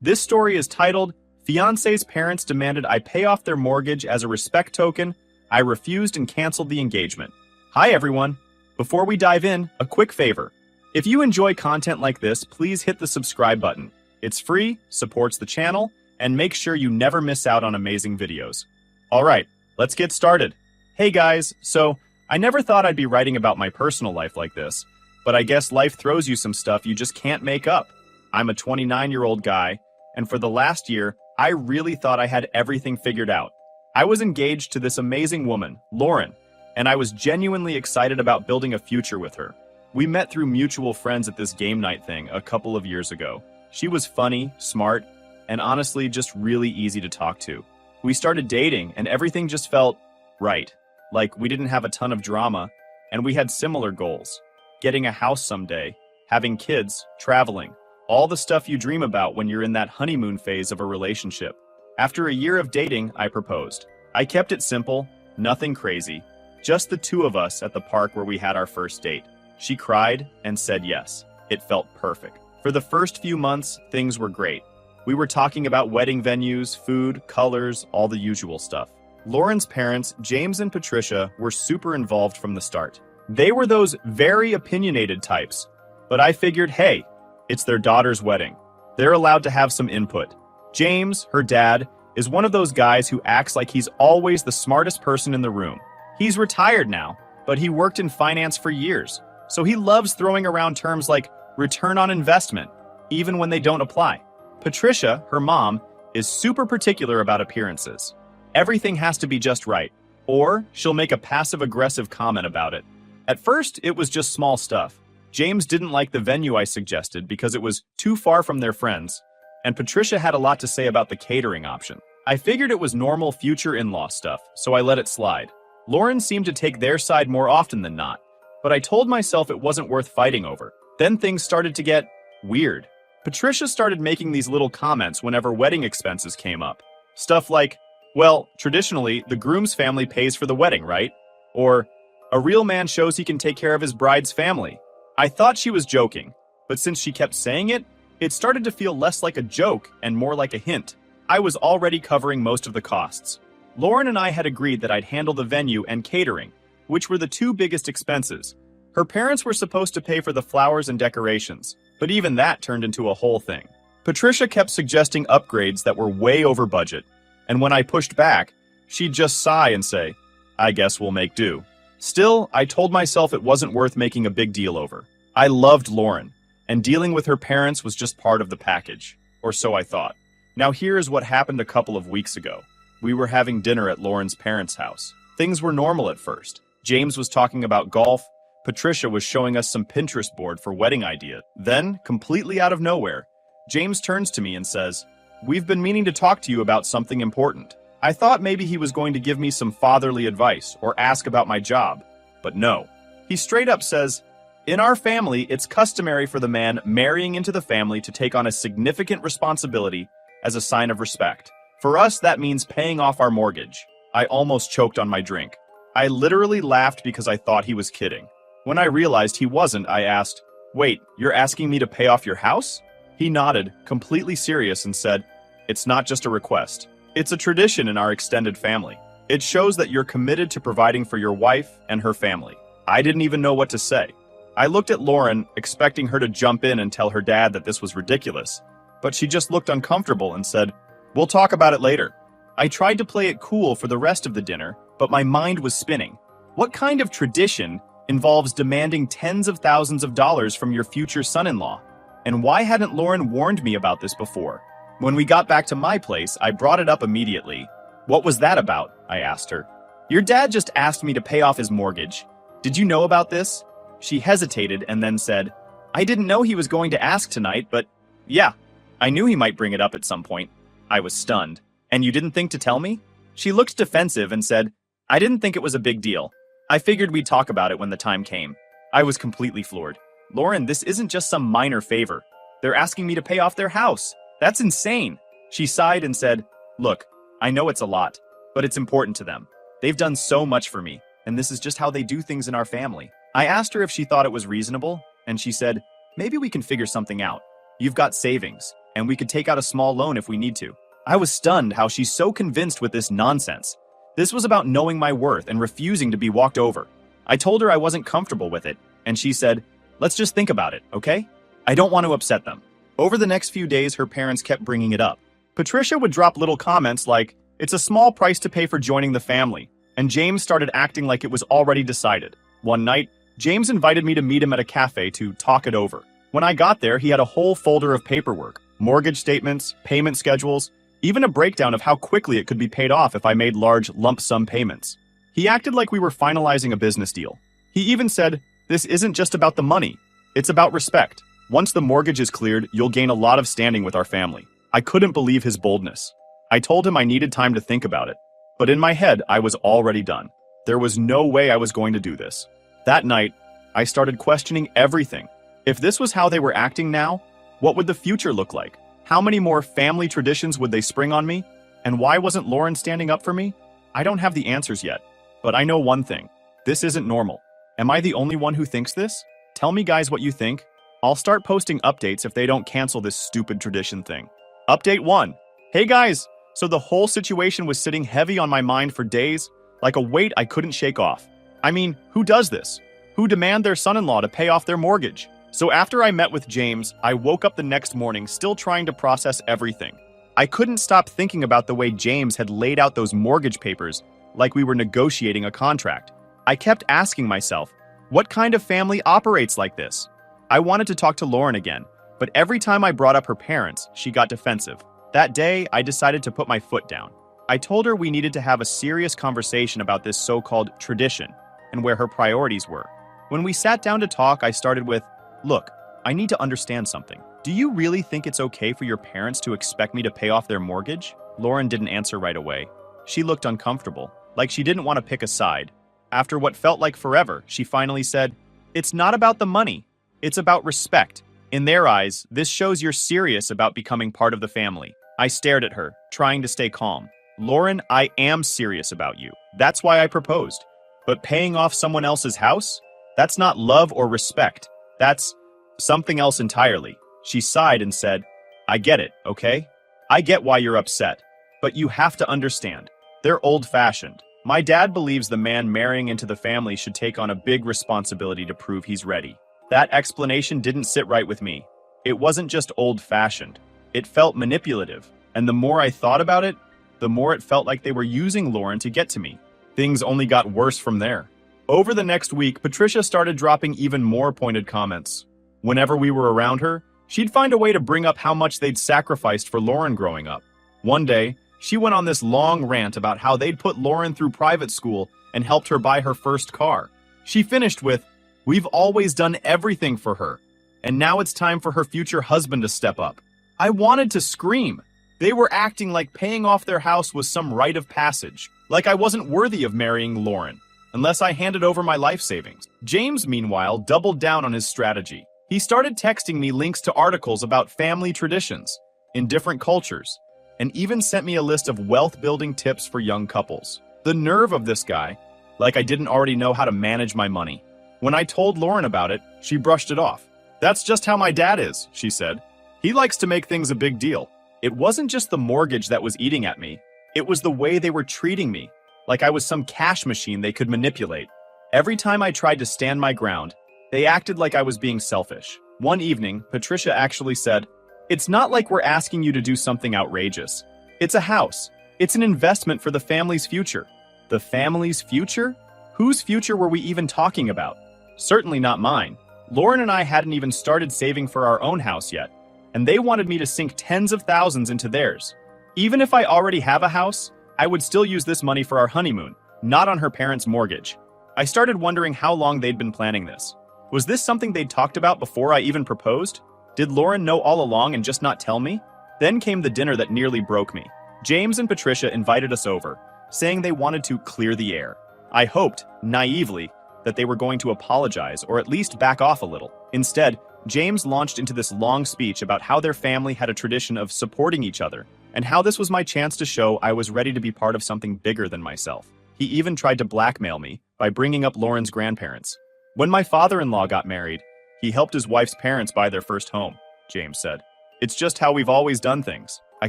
This story is titled, Fiancé's Parents Demanded I Pay Off Their Mortgage as a Respect Token. I refused and canceled the engagement. Hi everyone. Before we dive in, a quick favor. If you enjoy content like this, please hit the subscribe button. It's free, supports the channel, and make sure you never miss out on amazing videos. Alright, let's get started. Hey guys, so I never thought I'd be writing about my personal life like this, but I guess life throws you some stuff you just can't make up. I'm a 29-year-old guy, and for the last year, I really thought I had everything figured out. I was engaged to this amazing woman, Lauren, and I was genuinely excited about building a future with her. We met through mutual friends at this game night thing a couple of years ago. She was funny, smart, and honestly just really easy to talk to. We started dating, and everything just felt right. Like, we didn't have a ton of drama, and we had similar goals. Getting a house someday, having kids, traveling. All the stuff you dream about when you're in that honeymoon phase of a relationship. After a year of dating, I proposed. I kept it simple, nothing crazy. Just the two of us at the park where we had our first date. She cried and said yes. It felt perfect. For the first few months, things were great. We were talking about wedding venues, food, colors, all the usual stuff. Lauren's parents, James and Patricia, were super involved from the start. They were those very opinionated types. But I figured, hey, it's their daughter's wedding. They're allowed to have some input. James, her dad, is one of those guys who acts like he's always the smartest person in the room. He's retired now, but he worked in finance for years, so he loves throwing around terms like return on investment, even when they don't apply. Patricia, her mom, is super particular about appearances. Everything has to be just right, or she'll make a passive-aggressive comment about it. At first, it was just small stuff. James didn't like the venue I suggested because it was too far from their friends, and Patricia had a lot to say about the catering option. I figured it was normal future in-law stuff, so I let it slide. Lauren seemed to take their side more often than not, but I told myself it wasn't worth fighting over. Then things started to get weird. Patricia started making these little comments whenever wedding expenses came up. Stuff like, well, traditionally, the groom's family pays for the wedding, right? Or, a real man shows he can take care of his bride's family. I thought she was joking, but since she kept saying it, it started to feel less like a joke and more like a hint. I was already covering most of the costs. Lauren and I had agreed that I'd handle the venue and catering, which were the two biggest expenses. Her parents were supposed to pay for the flowers and decorations, but even that turned into a whole thing. Patricia kept suggesting upgrades that were way over budget, and when I pushed back, she'd just sigh and say, I guess we'll make do. Still, I told myself it wasn't worth making a big deal over. I loved Lauren, and dealing with her parents was just part of the package, or so I thought. Now here is what happened a couple of weeks ago. We were having dinner at Lauren's parents' house. Things were normal at first. James was talking about golf. Patricia was showing us some Pinterest board for wedding ideas. Then, completely out of nowhere, James turns to me and says, We've been meaning to talk to you about something important. I thought maybe he was going to give me some fatherly advice or ask about my job, but no. He straight up says, In our family, it's customary for the man marrying into the family to take on a significant responsibility as a sign of respect. For us, that means paying off our mortgage. I almost choked on my drink. I literally laughed because I thought he was kidding. When I realized he wasn't, I asked, Wait, you're asking me to pay off your house? He nodded, completely serious, and said, It's not just a request. It's a tradition in our extended family. It shows that you're committed to providing for your wife and her family. I didn't even know what to say. I looked at Lauren, expecting her to jump in and tell her dad that this was ridiculous, but she just looked uncomfortable and said, We'll talk about it later. I tried to play it cool for the rest of the dinner, but my mind was spinning. What kind of tradition involves demanding tens of thousands of dollars from your future son-in-law? And why hadn't Lauren warned me about this before? When we got back to my place, I brought it up immediately. What was that about? I asked her. Your dad just asked me to pay off his mortgage. Did you know about this? She hesitated and then said, I didn't know he was going to ask tonight, but yeah, I knew he might bring it up at some point. I was stunned. And you didn't think to tell me? She looked defensive and said, I didn't think it was a big deal. I figured we'd talk about it when the time came. I was completely floored. Lauren, this isn't just some minor favor. They're asking me to pay off their house. That's insane. She sighed and said, Look, I know it's a lot, but it's important to them. They've done so much for me, and this is just how they do things in our family. I asked her if she thought it was reasonable, and she said, Maybe we can figure something out. You've got savings, and we could take out a small loan if we need to. I was stunned how she's so convinced with this nonsense. This was about knowing my worth and refusing to be walked over. I told her I wasn't comfortable with it, and she said, "Let's just think about it, okay?" I don't want to upset them. Over the next few days, her parents kept bringing it up. Patricia would drop little comments like, "It's a small price to pay for joining the family," and James started acting like it was already decided. One night, James invited me to meet him at a cafe to talk it over. When I got there, he had a whole folder of paperwork, mortgage statements, payment schedules, even a breakdown of how quickly it could be paid off if I made large lump sum payments. He acted like we were finalizing a business deal. He even said, "This isn't just about the money, it's about respect. Once the mortgage is cleared, you'll gain a lot of standing with our family." I couldn't believe his boldness. I told him I needed time to think about it, but in my head, I was already done. There was no way I was going to do this. That night, I started questioning everything. If this was how they were acting now, what would the future look like? How many more family traditions would they spring on me? And why wasn't Lauren standing up for me? I don't have the answers yet, but I know one thing. This isn't normal. Am I the only one who thinks this? Tell me guys what you think. I'll start posting updates if they don't cancel this stupid tradition thing. Update 1. Hey guys! So the whole situation was sitting heavy on my mind for days, like a weight I couldn't shake off. I mean, who does this? Who demand their son-in-law to pay off their mortgage? So after I met with James, I woke up the next morning still trying to process everything. I couldn't stop thinking about the way James had laid out those mortgage papers like we were negotiating a contract. I kept asking myself, what kind of family operates like this? I wanted to talk to Lauren again, but every time I brought up her parents, she got defensive. That day, I decided to put my foot down. I told her we needed to have a serious conversation about this so-called tradition and where her priorities were. When we sat down to talk, I started with, "Look, I need to understand something. Do you really think it's okay for your parents to expect me to pay off their mortgage?" Lauren didn't answer right away. She looked uncomfortable, like she didn't want to pick a side. After what felt like forever, she finally said, "It's not about the money. It's about respect. In their eyes, this shows you're serious about becoming part of the family." I stared at her, trying to stay calm. "Lauren, I am serious about you. That's why I proposed. But paying off someone else's house? That's not love or respect. That's something else entirely." She sighed and said, "I get it, okay? I get why you're upset. But you have to understand, they're old-fashioned. My dad believes the man marrying into the family should take on a big responsibility to prove he's ready." That explanation didn't sit right with me. It wasn't just old-fashioned. It felt manipulative, and the more I thought about it, the more it felt like they were using Lauren to get to me. Things only got worse from there. Over the next week, Patricia started dropping even more pointed comments. Whenever we were around her, she'd find a way to bring up how much they'd sacrificed for Lauren growing up. One day, she went on this long rant about how they'd put Lauren through private school and helped her buy her first car. She finished with, "We've always done everything for her, and now it's time for her future husband to step up." I wanted to scream. They were acting like paying off their house was some rite of passage, like I wasn't worthy of marrying Lauren, unless I handed over my life savings. James, meanwhile, doubled down on his strategy. He started texting me links to articles about family traditions in different cultures, and even sent me a list of wealth-building tips for young couples. The nerve of this guy, like I didn't already know how to manage my money. When I told Lauren about it, she brushed it off. "That's just how my dad is," she said. "He likes to make things a big deal." It wasn't just the mortgage that was eating at me. It was the way they were treating me, like I was some cash machine they could manipulate. Every time I tried to stand my ground, they acted like I was being selfish. One evening, Patricia actually said, "It's not like we're asking you to do something outrageous. It's a house. It's an investment for the family's future." The family's future? Whose future were we even talking about? Certainly not mine. Lauren and I hadn't even started saving for our own house yet, and they wanted me to sink tens of thousands into theirs. Even if I already have a house, I would still use this money for our honeymoon, not on her parents' mortgage. I started wondering how long they'd been planning this. Was this something they'd talked about before I even proposed? Did Lauren know all along and just not tell me? Then came the dinner that nearly broke me. James and Patricia invited us over, saying they wanted to clear the air. I hoped, naively, that they were going to apologize or at least back off a little. Instead, James launched into this long speech about how their family had a tradition of supporting each other, and how this was my chance to show I was ready to be part of something bigger than myself. He even tried to blackmail me by bringing up Lauren's grandparents. When my father-in-law got married, he helped his wife's parents buy their first home, James said. It's just how we've always done things. I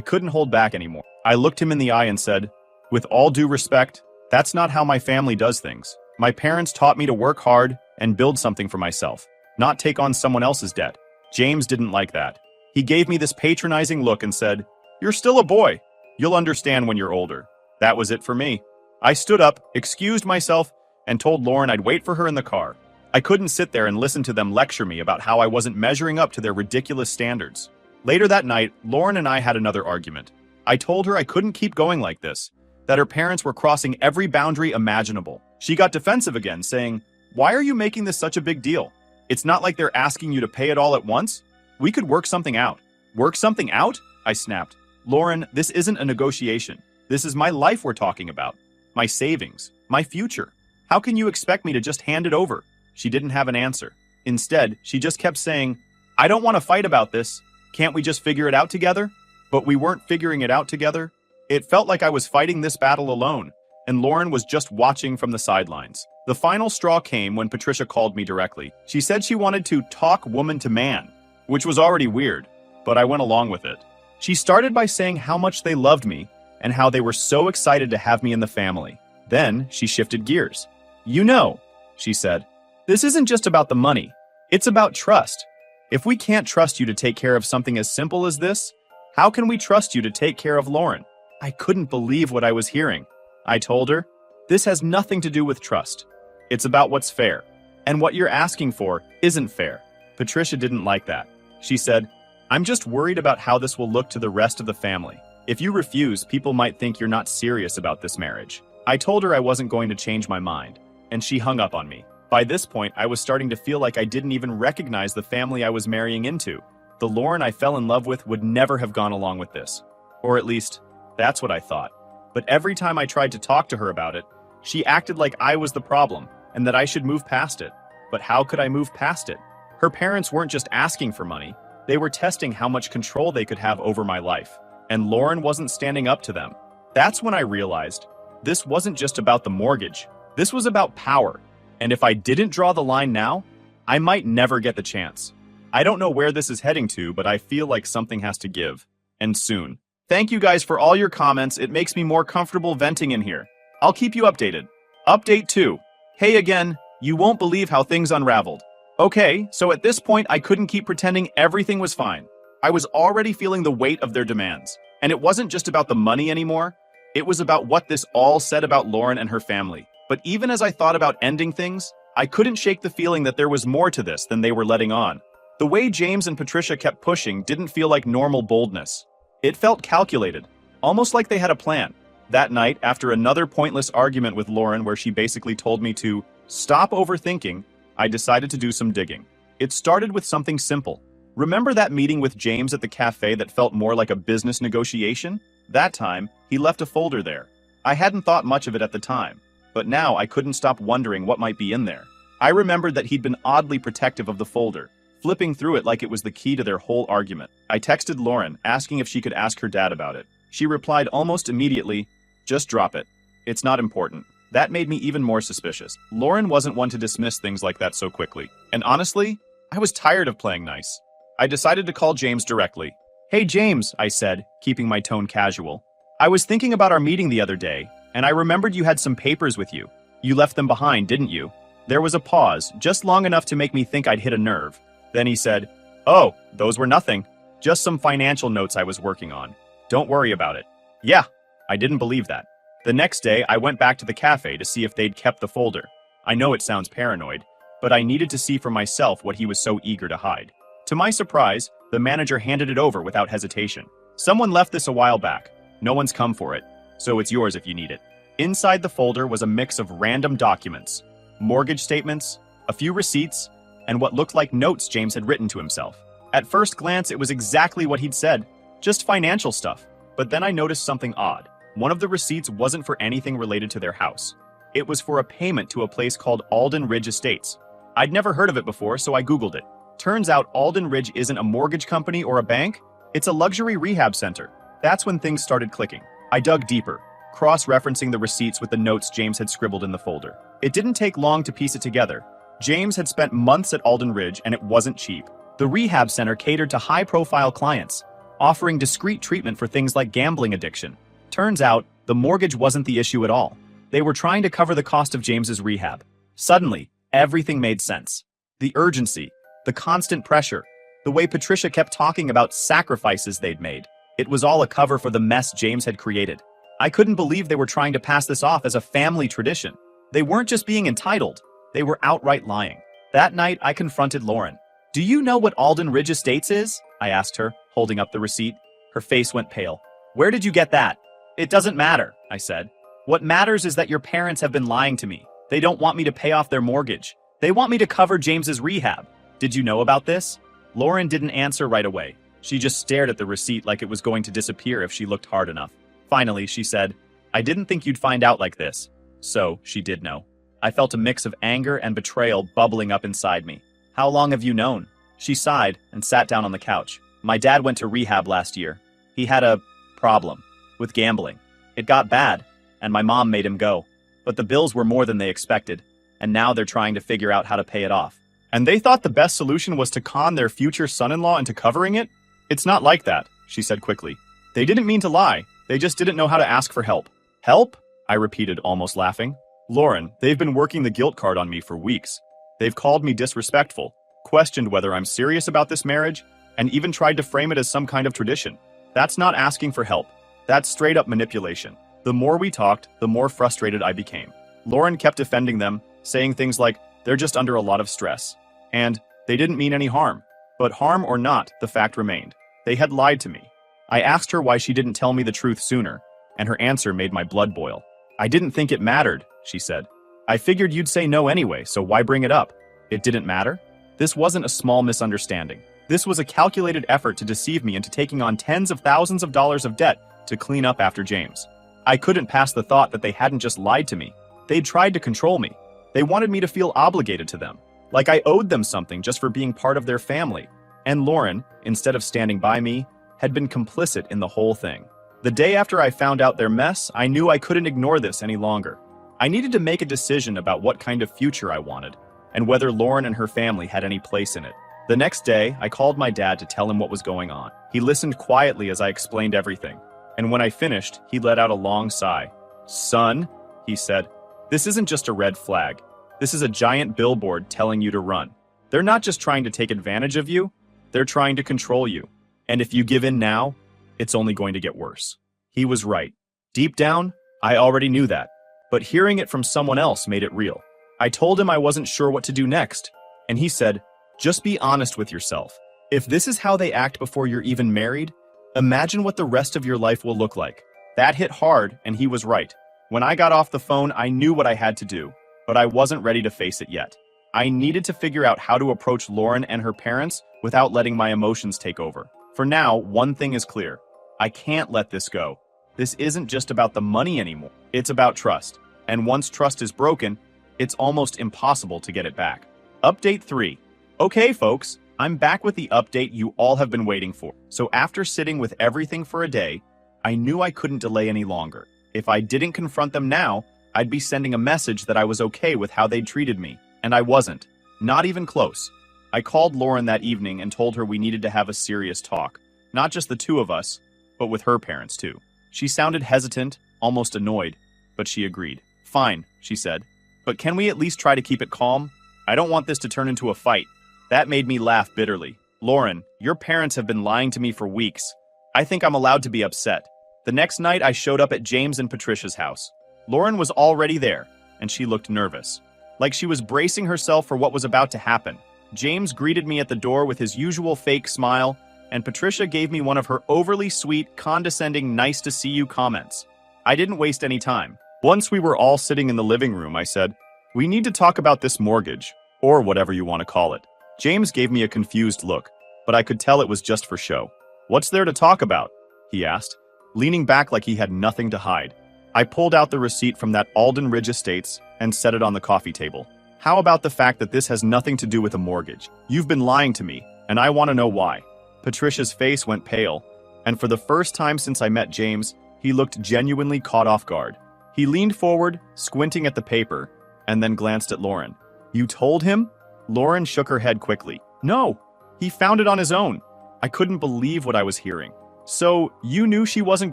couldn't hold back anymore. I looked him in the eye and said, with all due respect, that's not how my family does things. My parents taught me to work hard and build something for myself, not take on someone else's debt. James didn't like that. He gave me this patronizing look and said, "You're still a boy. You'll understand when you're older." That was it for me. I stood up, excused myself, and told Lauren I'd wait for her in the car. I couldn't sit there and listen to them lecture me about how I wasn't measuring up to their ridiculous standards. Later that night, Lauren and I had another argument. I told her I couldn't keep going like this, that her parents were crossing every boundary imaginable. She got defensive again, saying, "Why are you making this such a big deal? It's not like they're asking you to pay it all at once. We could work something out." "Work something out?" I snapped. "Lauren, this isn't a negotiation. This is my life we're talking about. My savings, my future. How can you expect me to just hand it over?" She didn't have an answer. Instead, she just kept saying, "I don't want to fight about this. Can't we just figure it out together?" But we weren't figuring it out together. It felt like I was fighting this battle alone, and Lauren was just watching from the sidelines. The final straw came when Patricia called me directly. She said she wanted to talk woman to man, which was already weird, but I went along with it. She started by saying how much they loved me and how they were so excited to have me in the family. Then she shifted gears. "You know," she said, "this isn't just about the money. It's about trust. If we can't trust you to take care of something as simple as this, how can we trust you to take care of Lauren?" I couldn't believe what I was hearing. I told her, "This has nothing to do with trust. It's about what's fair. And what you're asking for isn't fair." Patricia didn't like that. She said, "I'm just worried about how this will look to the rest of the family. If you refuse, people might think you're not serious about this marriage." I told her I wasn't going to change my mind, and she hung up on me. By this point, I was starting to feel like I didn't even recognize the family I was marrying into. The Lauren I fell in love with would never have gone along with this. Or at least, that's what I thought. But every time I tried to talk to her about it, she acted like I was the problem and that I should move past it. But how could I move past it? Her parents weren't just asking for money. They were testing how much control they could have over my life. And Lauren wasn't standing up to them. That's when I realized this wasn't just about the mortgage. This was about power. And if I didn't draw the line now, I might never get the chance. I don't know where this is heading to, but I feel like something has to give. And soon. Thank you guys for all your comments. It makes me more comfortable venting in here. I'll keep you updated. Update 2. Hey again, you won't believe how things unraveled. Okay, so at this point I couldn't keep pretending everything was fine. I was already feeling the weight of their demands. And it wasn't just about the money anymore. It was about what this all said about Lauren and her family. But even as I thought about ending things, I couldn't shake the feeling that there was more to this than they were letting on. The way James and Patricia kept pushing didn't feel like normal boldness. It felt calculated, almost like they had a plan. That night, after another pointless argument with Lauren where she basically told me to stop overthinking, I decided to do some digging. It started with something simple. Remember that meeting with James at the cafe that felt more like a business negotiation? That time, he left a folder there. I hadn't thought much of it at the time, but now I couldn't stop wondering what might be in there. I remembered that he'd been oddly protective of the folder, flipping through it like it was the key to their whole argument. I texted Lauren, asking if she could ask her dad about it. She replied almost immediately, "Just drop it. It's not important." That made me even more suspicious. Lauren wasn't one to dismiss things like that so quickly. And honestly, I was tired of playing nice. I decided to call James directly. "Hey James," I said, keeping my tone casual. "I was thinking about our meeting the other day, and I remembered you had some papers with you. You left them behind, didn't you?" There was a pause, just long enough to make me think I'd hit a nerve. Then he said, "Oh, those were nothing. Just some financial notes I was working on. Don't worry about it." Yeah, I didn't believe that. The next day, I went back to the cafe to see if they'd kept the folder. I know it sounds paranoid, but I needed to see for myself what he was so eager to hide. To my surprise, the manager handed it over without hesitation. "Someone left this a while back. No one's come for it, so it's yours if you need it." Inside the folder was a mix of random documents, mortgage statements, a few receipts, and what looked like notes James had written to himself. At first glance, it was exactly what he'd said, just financial stuff. But then I noticed something odd. One of the receipts wasn't for anything related to their house. It was for a payment to a place called Alden Ridge Estates. I'd never heard of it before, so I Googled it. Turns out Alden Ridge isn't a mortgage company or a bank, it's a luxury rehab center. That's when things started clicking. I dug deeper, cross-referencing the receipts with the notes James had scribbled in the folder. It didn't take long to piece it together. James had spent months at Alden Ridge, and it wasn't cheap. The rehab center catered to high-profile clients, offering discreet treatment for things like gambling addiction. Turns out, the mortgage wasn't the issue at all. They were trying to cover the cost of James's rehab. Suddenly, everything made sense. The urgency, the constant pressure, the way Patricia kept talking about sacrifices they'd made. It was all a cover for the mess James had created. I couldn't believe they were trying to pass this off as a family tradition. They weren't just being entitled, they were outright lying. That night, I confronted Lauren. "Do you know what Alden Ridge Estates is?" I asked her, holding up the receipt. Her face went pale. "Where did you get that?" "It doesn't matter," I said. "What matters is that your parents have been lying to me. They don't want me to pay off their mortgage. They want me to cover James's rehab. Did you know about this?" Lauren didn't answer right away. She just stared at the receipt like it was going to disappear if she looked hard enough. Finally, she said, "I didn't think you'd find out like this." So, she did know. I felt a mix of anger and betrayal bubbling up inside me. "How long have you known?" She sighed and sat down on the couch. "My dad went to rehab last year. He had a problem with gambling. It got bad, and my mom made him go. But the bills were more than they expected, and now they're trying to figure out how to pay it off." "And they thought the best solution was to con their future son-in-law into covering it?" "It's not like that," she said quickly. "They didn't mean to lie. They just didn't know how to ask for help." "Help?" I repeated, almost laughing. "Lauren, they've been working the guilt card on me for weeks. They've called me disrespectful, questioned whether I'm serious about this marriage, and even tried to frame it as some kind of tradition. That's not asking for help. That's straight-up manipulation." The more we talked, the more frustrated I became. Lauren kept defending them, saying things like, "They're just under a lot of stress," and "They didn't mean any harm." But harm or not, the fact remained. They had lied to me. I asked her why she didn't tell me the truth sooner, and her answer made my blood boil. "I didn't think it mattered," she said. "I figured you'd say no anyway, so why bring it up?" It didn't matter? This wasn't a small misunderstanding. This was a calculated effort to deceive me into taking on tens of thousands of dollars of debt to clean up after James. I couldn't pass the thought that they hadn't just lied to me. They'd tried to control me. They wanted me to feel obligated to them, like I owed them something just for being part of their family. And Lauren, instead of standing by me, had been complicit in the whole thing. The day after I found out their mess, I knew I couldn't ignore this any longer. I needed to make a decision about what kind of future I wanted, and whether Lauren and her family had any place in it. The next day, I called my dad to tell him what was going on. He listened quietly as I explained everything, and when I finished, he let out a long sigh. "Son," he said, "this isn't just a red flag. This is a giant billboard telling you to run. They're not just trying to take advantage of you, they're trying to control you. And if you give in now, it's only going to get worse." He was right. Deep down, I already knew that, but hearing it from someone else made it real. I told him I wasn't sure what to do next, and he said, "Just be honest with yourself. If this is how they act before you're even married, imagine what the rest of your life will look like." That hit hard, and he was right. When I got off the phone, I knew what I had to do, but I wasn't ready to face it yet. I needed to figure out how to approach Lauren and her parents without letting my emotions take over. For now, one thing is clear. I can't let this go. This isn't just about the money anymore. It's about trust. And once trust is broken, it's almost impossible to get it back. Update 3. Okay, folks, I'm back with the update you all have been waiting for. So after sitting with everything for a day, I knew I couldn't delay any longer. If I didn't confront them now, I'd be sending a message that I was okay with how they'd treated me. And I wasn't. Not even close. I called Lauren that evening and told her we needed to have a serious talk. Not just the two of us, but with her parents too. She sounded hesitant, almost annoyed, but she agreed. "Fine," she said. "But can we at least try to keep it calm? I don't want this to turn into a fight." That made me laugh bitterly. "Lauren, your parents have been lying to me for weeks. I think I'm allowed to be upset." The next night, I showed up at James and Patricia's house. Lauren was already there, and she looked nervous, like she was bracing herself for what was about to happen. James greeted me at the door with his usual fake smile, and Patricia gave me one of her overly sweet, condescending, nice-to-see-you comments. I didn't waste any time. Once we were all sitting in the living room, I said, "We need to talk about this mortgage, or whatever you want to call it." James gave me a confused look, but I could tell it was just for show. "What's there to talk about?" he asked, leaning back like he had nothing to hide. I pulled out the receipt from that Alden Ridge Estates and set it on the coffee table. "How about the fact that this has nothing to do with a mortgage? You've been lying to me, and I want to know why." Patricia's face went pale, and for the first time since I met James, he looked genuinely caught off guard. He leaned forward, squinting at the paper, and then glanced at Lauren. "You told him?" Lauren shook her head quickly. "No, He found it on his own. I couldn't believe what I was hearing. So, you knew she wasn't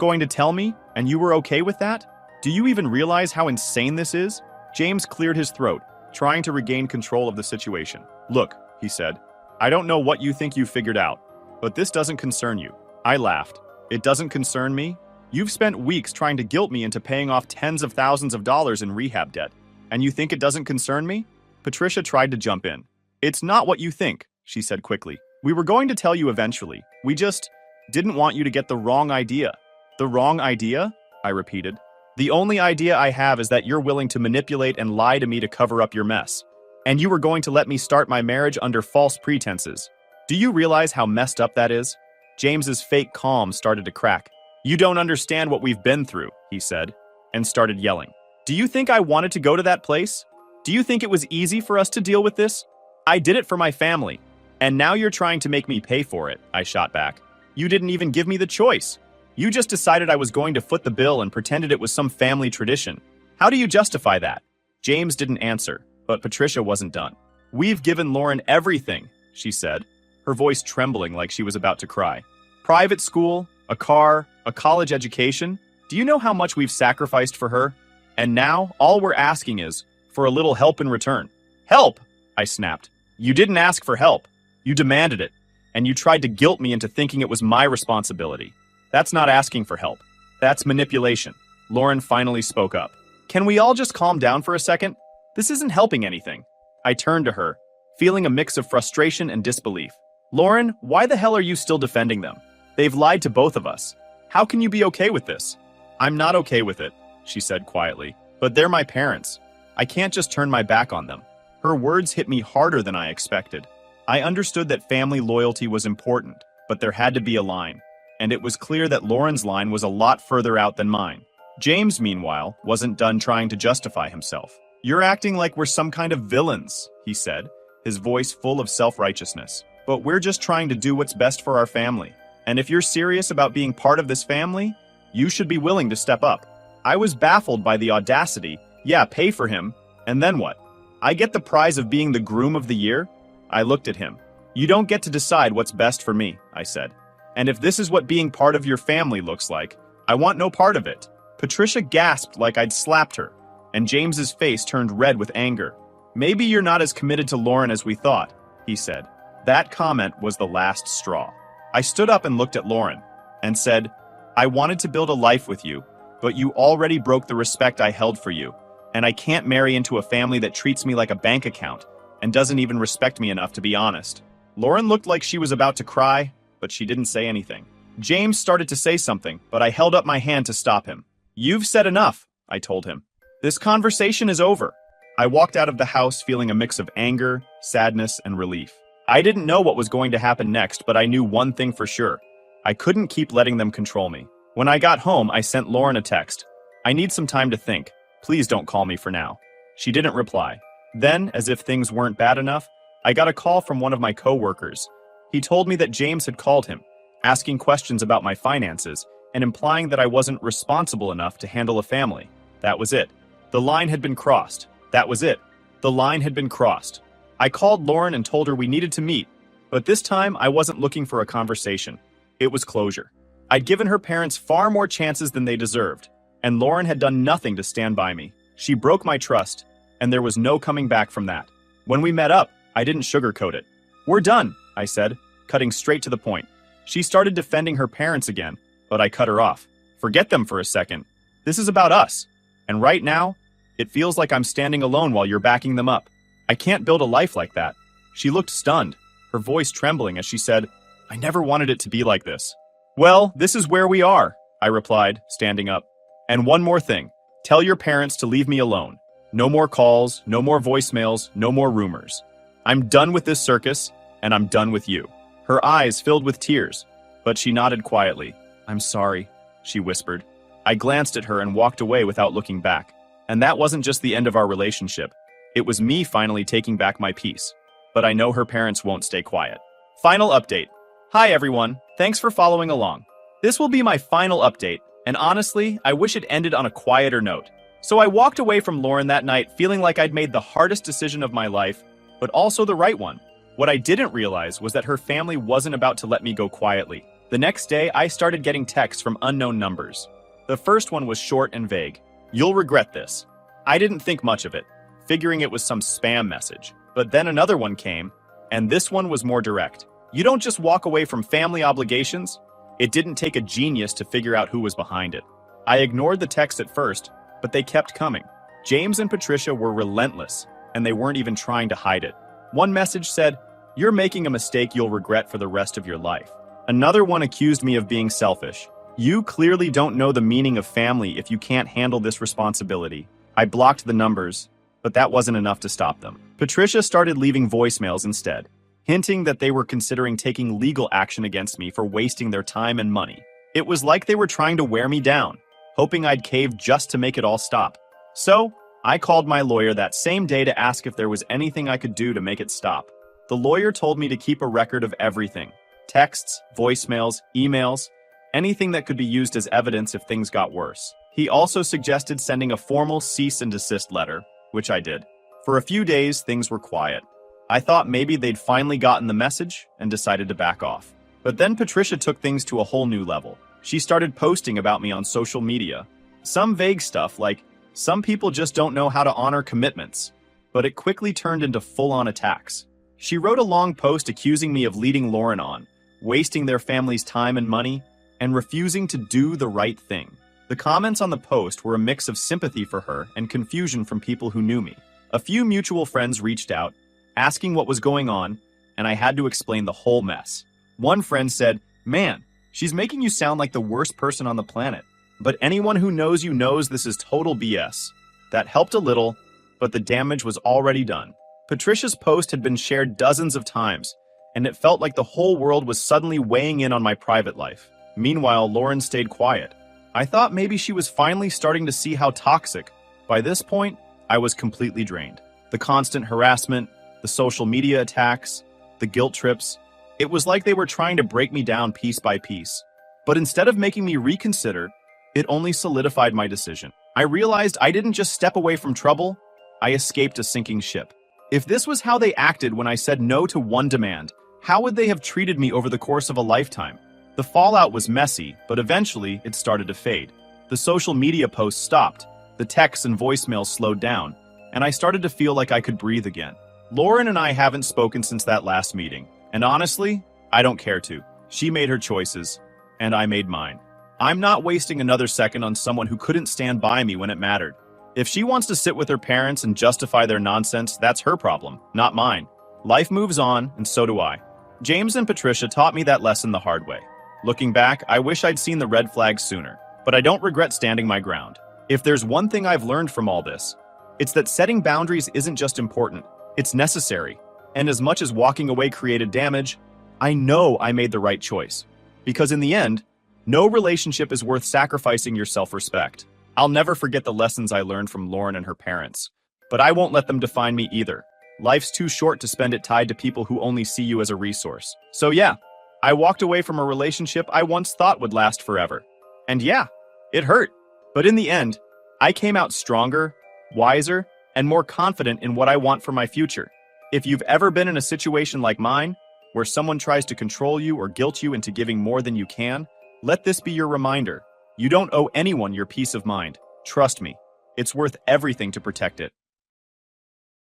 going to tell me, and you were okay with that? Do you even realize how insane this is? James cleared his throat, trying to regain control of the situation. Look, he said, I don't know what you think you figured out, but this doesn't concern you. I laughed. It doesn't concern me? You've spent weeks trying to guilt me into paying off tens of thousands of dollars in rehab debt, and you think it doesn't concern me? Patricia tried to jump in. It's not what you think, she said quickly. We were going to tell you eventually. We just didn't want you to get the wrong idea. The wrong idea? I repeated. The only idea I have is that you're willing to manipulate and lie to me to cover up your mess. And you were going to let me start my marriage under false pretenses. Do you realize how messed up that is? James's fake calm started to crack. You don't understand what we've been through, he said, and started yelling. Do you think I wanted to go to that place? Do you think it was easy for us to deal with this? I did it for my family, and now you're trying to make me pay for it, I shot back. You didn't even give me the choice. You just decided I was going to foot the bill and pretended it was some family tradition. How do you justify that? James didn't answer, but Patricia wasn't done. We've given Lauren everything, she said, her voice trembling like she was about to cry. Private school, a car, a college education. Do you know how much we've sacrificed for her? And now, all we're asking is for a little help in return. Help! I snapped. You didn't ask for help. You demanded it, and you tried to guilt me into thinking it was my responsibility. That's not asking for help. That's manipulation. Lauren finally spoke up. Can we all just calm down for a second? This isn't helping anything. I turned to her, feeling a mix of frustration and disbelief. Lauren, why the hell are you still defending them? They've lied to both of us. How can you be okay with this? I'm not okay with it, she said quietly. But they're my parents. I can't just turn my back on them. Her words hit me harder than I expected. I understood that family loyalty was important, but there had to be a line. And it was clear that Lauren's line was a lot further out than mine. James, meanwhile, wasn't done trying to justify himself. You're acting like we're some kind of villains, he said, his voice full of self-righteousness. But we're just trying to do what's best for our family. And if you're serious about being part of this family, you should be willing to step up. I was baffled by the audacity. Yeah, pay for him. And then what? I get the prize of being the groom of the year? I looked at him. You don't get to decide what's best for me, I said. And if this is what being part of your family looks like, I want no part of it. Patricia gasped like I'd slapped her, and James's face turned red with anger. Maybe you're not as committed to Lauren as we thought, he said. That comment was the last straw. I stood up and looked at Lauren and said, I wanted to build a life with you, but you already broke the respect I held for you, and I can't marry into a family that treats me like a bank account and doesn't even respect me enough to be honest. Lauren looked like she was about to cry, but she didn't say anything. James started to say something, but I held up my hand to stop him. You've said enough, I told him. This conversation is over. I walked out of the house feeling a mix of anger, sadness, and relief. I didn't know what was going to happen next, but I knew one thing for sure. I couldn't keep letting them control me. When I got home, I sent Lauren a text. I need some time to think. Please don't call me for now. She didn't reply. Then, as if things weren't bad enough, I got a call from one of my co-workers. He told me that James had called him, asking questions about my finances and implying that I wasn't responsible enough to handle a family. That was it. The line had been crossed. That was it. The line had been crossed. I called Lauren and told her we needed to meet, but this time I wasn't looking for a conversation. It was closure. I'd given her parents far more chances than they deserved, and Lauren had done nothing to stand by me. She broke my trust, and there was no coming back from that. When we met up, I didn't sugarcoat it. We're done, I said, cutting straight to the point. She started defending her parents again, but I cut her off. Forget them for a second. This is about us. And right now, it feels like I'm standing alone while you're backing them up. I can't build a life like that. She looked stunned, her voice trembling as she said, I never wanted it to be like this. Well, this is where we are, I replied, standing up. And one more thing. Tell your parents to leave me alone. No more calls, no more voicemails, no more rumors. I'm done with this circus, and I'm done with you. Her eyes filled with tears, but she nodded quietly. I'm sorry, she whispered. I glanced at her and walked away without looking back. And that wasn't just the end of our relationship. It was me finally taking back my peace. But I know her parents won't stay quiet. Final update. Hi everyone, thanks for following along. This will be my final update, and honestly, I wish it ended on a quieter note. So I walked away from Lauren that night feeling like I'd made the hardest decision of my life, but also the right one. What I didn't realize was that her family wasn't about to let me go quietly. The next day, I started getting texts from unknown numbers. The first one was short and vague. "You'll regret this." I didn't think much of it, figuring it was some spam message. But then another one came, and this one was more direct. "You don't just walk away from family obligations." It didn't take a genius to figure out who was behind it. I ignored the text at first, but they kept coming. James and Patricia were relentless, and they weren't even trying to hide it. One message said, "You're making a mistake you'll regret for the rest of your life." Another one accused me of being selfish. "You clearly don't know the meaning of family if you can't handle this responsibility." I blocked the numbers, but that wasn't enough to stop them. Patricia started leaving voicemails instead, hinting that they were considering taking legal action against me for wasting their time and money. It was like they were trying to wear me down, hoping I'd cave just to make it all stop. So, I called my lawyer that same day to ask if there was anything I could do to make it stop. The lawyer told me to keep a record of everything: texts, voicemails, emails, anything that could be used as evidence if things got worse. He also suggested sending a formal cease and desist letter, which I did. For a few days, things were quiet. I thought maybe they'd finally gotten the message and decided to back off. But then Patricia took things to a whole new level. She started posting about me on social media. Some vague stuff like, "Some people just don't know how to honor commitments." But it quickly turned into full-on attacks. She wrote a long post accusing me of leading Lauren on, wasting their family's time and money, and refusing to do the right thing. The comments on the post were a mix of sympathy for her and confusion from people who knew me. A few mutual friends reached out, asking what was going on, and I had to explain the whole mess. One friend said, "Man, she's making you sound like the worst person on the planet. But anyone who knows you knows this is total BS." That helped a little, but the damage was already done. Patricia's post had been shared dozens of times, and it felt like the whole world was suddenly weighing in on my private life. Meanwhile, Lauren stayed quiet. I thought maybe she was finally starting to see how toxic. By this point, I was completely drained. The constant harassment, the social media attacks, the guilt trips. It was like they were trying to break me down piece by piece. But instead of making me reconsider, it only solidified my decision. I realized I didn't just step away from trouble, I escaped a sinking ship. If this was how they acted when I said no to one demand, how would they have treated me over the course of a lifetime? The fallout was messy, but eventually it started to fade. The social media posts stopped, the texts and voicemails slowed down, and I started to feel like I could breathe again. Lauren and I haven't spoken since that last meeting, and honestly, I don't care to. She made her choices, and I made mine. I'm not wasting another second on someone who couldn't stand by me when it mattered. If she wants to sit with her parents and justify their nonsense, that's her problem, not mine. Life moves on, and so do I. James and Patricia taught me that lesson the hard way. Looking back, I wish I'd seen the red flags sooner, but I don't regret standing my ground. If there's one thing I've learned from all this, it's that setting boundaries isn't just important, it's necessary. And as much as walking away created damage, I know I made the right choice. Because in the end, no relationship is worth sacrificing your self-respect. I'll never forget the lessons I learned from Lauren and her parents, but I won't let them define me either. Life's too short to spend it tied to people who only see you as a resource. So yeah, I walked away from a relationship I once thought would last forever. And yeah, it hurt. But in the end, I came out stronger, wiser, and more confident in what I want for my future. If you've ever been in a situation like mine, where someone tries to control you or guilt you into giving more than you can, let this be your reminder. You don't owe anyone your peace of mind. Trust me, it's worth everything to protect it.